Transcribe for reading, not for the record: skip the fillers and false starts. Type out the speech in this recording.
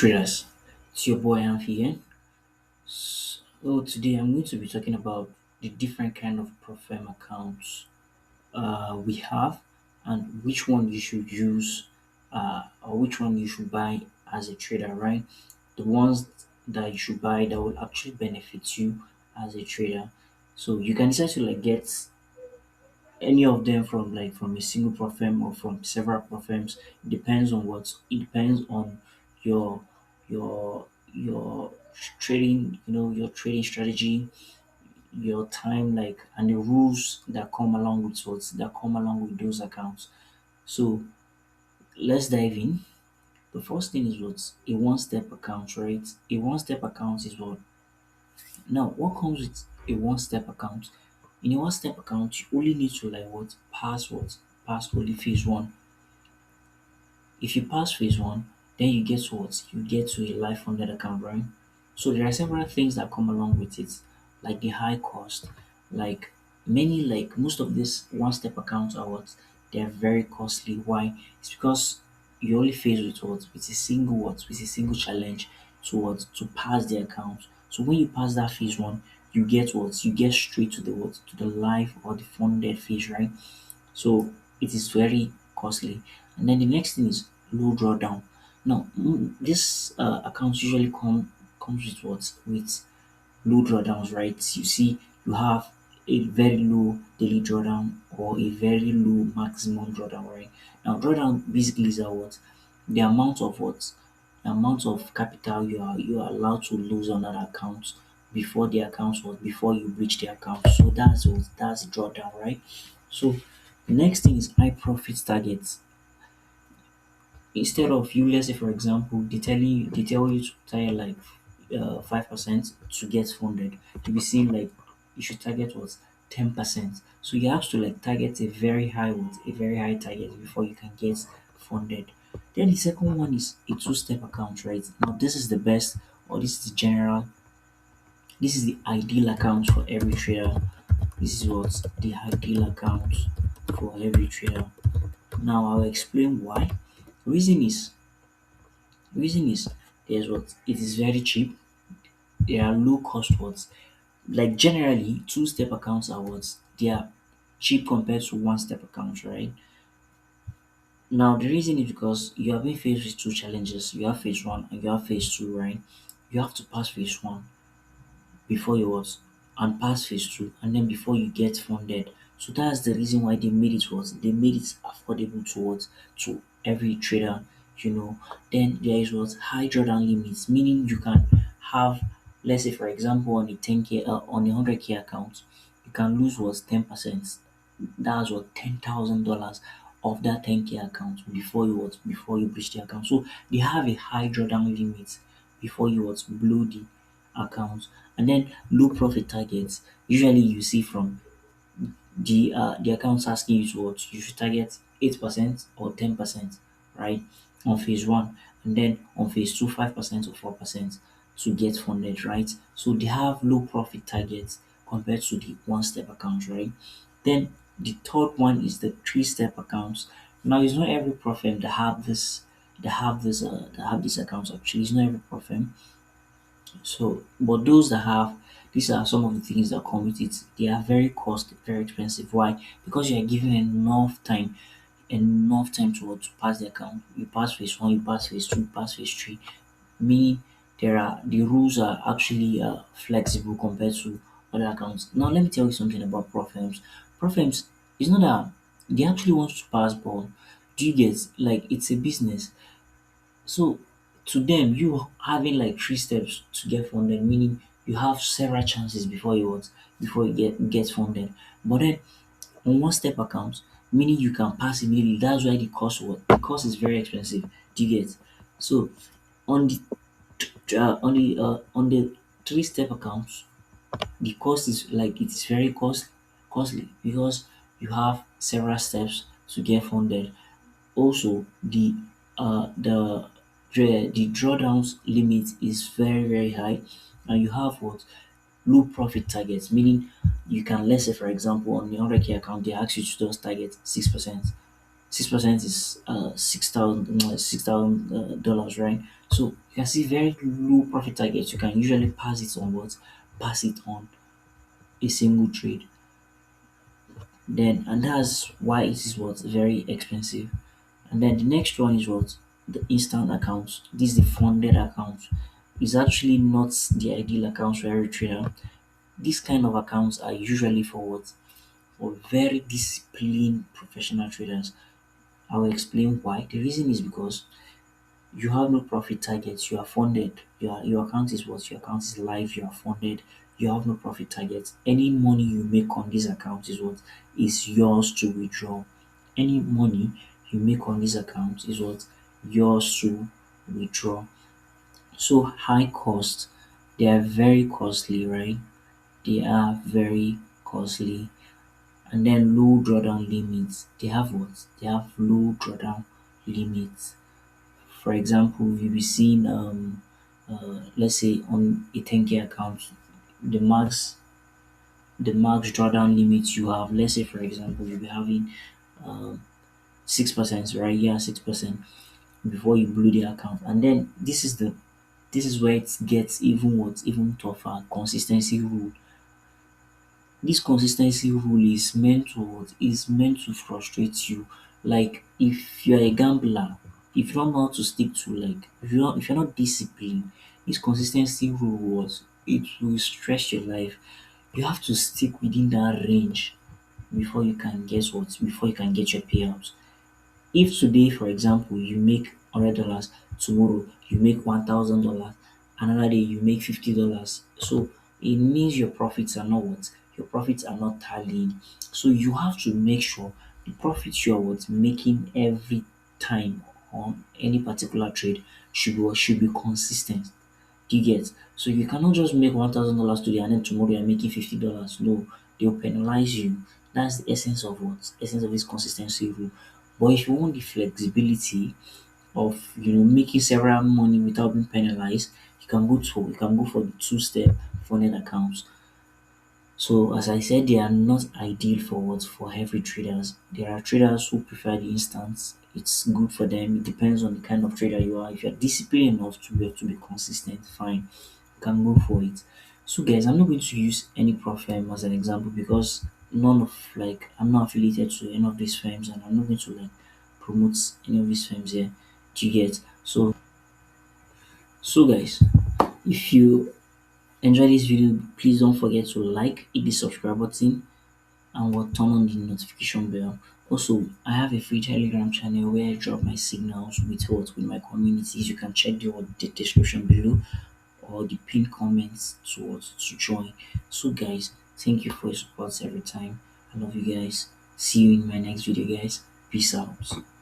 traders. It's your boy Amphy here. So today I'm going to be talking about the different kind of profile accounts we have and which one you should use or which one you should buy as a trader, right? The ones that you should buy that will actually benefit you as a trader. So you can decide to get any of them from a single profile or from several profiles. It depends on your your trading, your trading strategy, your time, and the rules that come along with those accounts. So let's dive in. The first thing is what a one-step account, right? A one-step account is what. Now, what comes with a one-step account? In a one-step account, you only need to pass only phase one. If you pass phase one, then you get to what? You get to a live funded account, right? So there are several things that come along with it, like the high cost, like most of these one-step accounts are what? They are very costly. Why? It's because you only face with with a single challenge to pass the account. So when you pass that phase one, you get what? You get straight to the live or the funded phase, right? So it is very costly. And then the next thing is low drawdown. Now, this account usually comes with with low drawdowns, right? You see, you have a very low daily drawdown or a very low maximum drawdown, right? Now, drawdown basically is the amount of the amount of capital you are allowed to lose on that account before you breach the account. So that's drawdown, right? So the next thing is high profit targets. Instead of you, let's say for example, they tell you to target 5% to get funded. To be seen you should target 10%. So you have to target a very high target before you can get funded. Then the second one is a two-step account, right? Now this is the best, or this is the ideal account for every trader. This is what the ideal account for every trader. Now I'll explain why. Reason is reason is there's what it is very cheap. There are low cost generally two-step accounts are they are cheap compared to one-step accounts, right? Now the reason is because you have been faced with two challenges. You have phase one and you have phase two, right? You have to pass phase one before you and pass phase two, and then before you get funded. So that's the reason why they made it affordable to every trader, you know. Then there is high drawdown limits, meaning you can have, let's say for example, on a 10k on a 100k account, you can lose 10%. That's $10,000 of that 10k account before you breach the account. So they have a high drawdown limit before you blow the account. And then low profit targets. Usually you see from the accounts asking you to you should target 8% or 10%, right? On phase one. And then on phase two, 5% or 4% to get funded, right? So they have low profit targets compared to the one-step account, right? Then the third one is the three-step accounts. Now it's not every profile that have these accounts actually. It's not every profile. So, but those that have, these are some of the things that come with it. They are very expensive. Why? Because you are given enough time to pass the account. You pass phase one, you pass phase two, you pass phase three. Meaning, the rules are actually flexible compared to other accounts. Now, let me tell you something about Profirms. Profirms is not that they actually want to pass ball. Do you get it's a business? So to them, you having three steps to get funded, meaning you have several chances before you get funded. But then on one step account, meaning you can pass immediately. That's why the cost is very expensive. Do you get? So on the on the three-step accounts, the cost is it is very costly because you have several steps to get funded. Also, the drawdowns limit is very high, and you have low profit targets, meaning you can, let's say for example, on the 100k account they ask you to just target 6%. 6% is $6,000, $6,000, right? So you can see very low profit targets. You can usually pass it on what? Pass it on a single trade. Then and that's why it is what? Very expensive. And then the next one is what? The instant accounts. This is the funded account. It's actually not the ideal accounts for every trader. These kind of accounts are usually for what? For very disciplined professional traders. I will explain why. The reason is because you have no profit targets, you are funded. Your account is what? Your account is live, you are funded, you have no profit targets. Any money you make on this account is what? Is yours to withdraw. Any money you make on this account is what? Yours to withdraw. So high cost, they are very costly, right? They are very costly. And then low drawdown limits. They have what? They have low drawdown limits. For example, you'll be seeing let's say on a 10K account, the max drawdown limit you have, let's say for example, you'll be having 6%, right? Yeah, 6% before you blew the account. And then this is where it gets even tougher. Consistency rule. This consistency rule is meant to what? Is meant to frustrate you. Like if you're a gambler, if you don't know how to stick to, like if you're not disciplined, this consistency rule was it will stress your life. You have to stick within that range before you can guess what before you can get your payouts. If today, for example, you make $100, tomorrow you make $1,000, another day you make $50. So it means your profits are not what? Your profits are not tallying. So you have to make sure the profits you are what making every time on any particular trade should be consistent. Do you get? So you cannot just make $1,000 today and then tomorrow you're making $50. No, they'll penalize you. That's the essence of what? Essence of this consistency rule. But if you want the flexibility of making several money without being penalized, you can go for the two-step funded accounts. So as I said, they are not ideal for what for heavy traders. There are traders who prefer the instants. It's good for them. It depends on the kind of trader you are. If you're disciplined enough to be consistent, fine, you can go for it. So guys, I'm not going to use any prop firm as an example because none of like I'm not affiliated to any of these firms and I'm not going to like promote any of these firms here. Do you get? So guys, if you enjoy this video, please don't forget to like, hit the subscribe button and will turn on the notification bell. Also, I have a free Telegram channel where I drop my signals with my communities. You can check the description below or the pinned comments to join. So guys, thank you for your support every time. I love you guys. See you in my next video guys. Peace out.